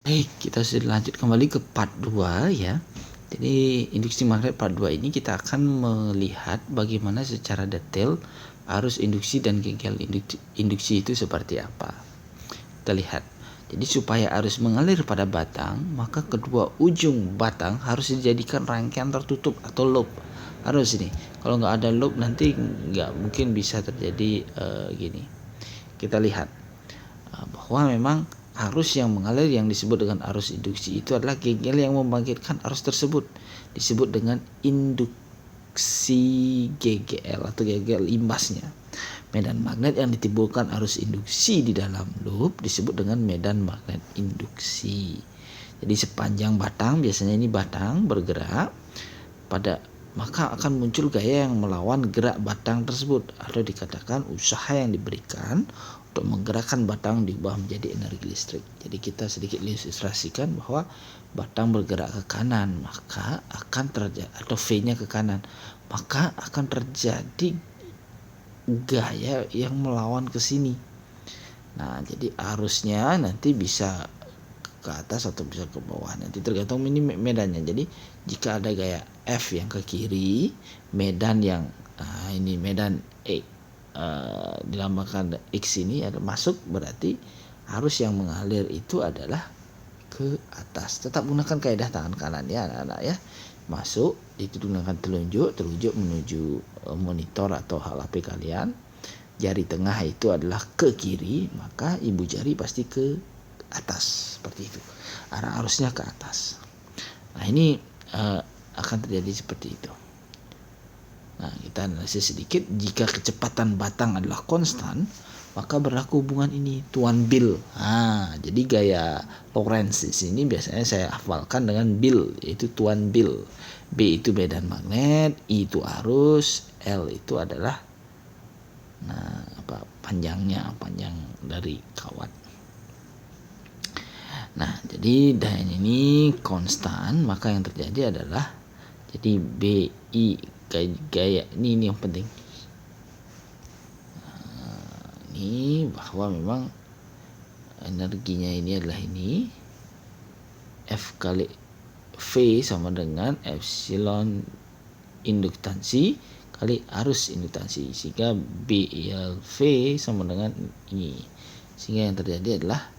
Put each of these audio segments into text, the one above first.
Baik, kita sudah lanjut kembali ke part 2 ya. Jadi induksi magnet part 2 ini kita akan melihat bagaimana secara detail arus induksi dan gegel induksi itu seperti apa. Kita lihat. Jadi supaya arus mengalir pada batang, maka kedua ujung batang harus dijadikan rangkaian tertutup atau loop. Harus ini. Kalau nggak ada loop nanti nggak mungkin bisa terjadi gini. Kita lihat bahwa memang arus yang mengalir yang disebut dengan arus induksi itu adalah gegel yang membangkitkan arus tersebut, disebut dengan induksi GGL atau gegel imbasnya. Medan magnet yang ditimbulkan arus induksi di dalam loop disebut dengan medan magnet induksi. Jadi sepanjang batang, biasanya ini batang bergerak maka akan muncul gaya yang melawan gerak batang tersebut, atau dikatakan usaha yang diberikan untuk menggerakkan batang diubah menjadi energi listrik. Jadi kita sedikit ilustrasikan bahwa batang bergerak ke kanan, maka akan terjadi, atau V-nya ke kanan, maka akan terjadi gaya yang melawan ke sini. Nah, jadi arusnya nanti bisa ke atas atau bisa ke bawah, nanti tergantung ini medannya. Jadi jika ada gaya F yang ke kiri, medan yang ini medan dilambangkan X ini ada masuk, berarti arus yang mengalir itu adalah ke atas. Tetap gunakan kaidah tangan kanan ya anak-anak ya. Masuk digunakan telunjuk menuju monitor atau HP kalian. Jari tengah itu adalah ke kiri, maka ibu jari pasti ke atas, seperti itu. Arah arusnya ke atas. Nah, ini akan terjadi seperti itu. Nah, kita analisis sedikit. Jika kecepatan batang adalah konstan, maka berlaku hubungan ini, Tuan Bill. Jadi gaya Lorentz di sini biasanya saya hafalkan dengan Bill, yaitu Tuan Bill. B itu medan magnet, I itu arus, L itu adalah panjang dari kawat. Nah, jadi daya ini konstan, maka yang terjadi adalah jadi BI gaya ini yang penting. Ini bahwa memang energinya ini adalah ini, F kali V sama dengan epsilon induktansi kali arus induktansi, sehingga BLV sama dengan ini, sehingga yang terjadi adalah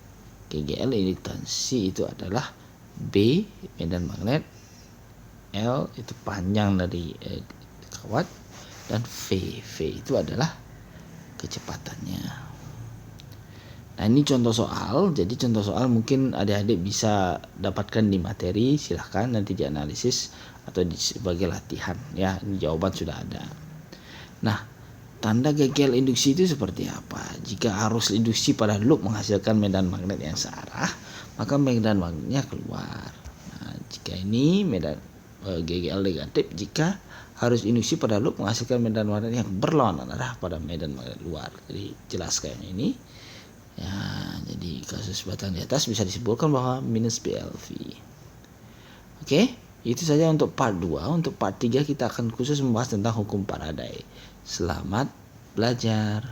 GGL induktansi itu adalah B medan magnet, L itu panjang dari kawat, dan V itu adalah kecepatannya. Nah, ini contoh soal. Jadi contoh soal mungkin adik-adik bisa dapatkan di materi, silahkan nanti dianalisis atau sebagai latihan ya. Ini jawaban sudah ada. Nah, tanda gegel induksi itu seperti apa? Jika arus induksi pada loop menghasilkan medan magnet yang searah, maka medan magnetnya keluar. Nah, jika ini medan GGL negatif jika arus induksi pada loop menghasilkan medan magnet yang berlawanan arah pada medan magnet luar. Jadi jelas kayak ini. Ya, jadi kasus batang di atas bisa disimpulkan bahwa minus BLV. Oke, itu saja untuk part 2. Untuk part 3 kita akan khusus membahas tentang hukum Faraday. Selamat belajar.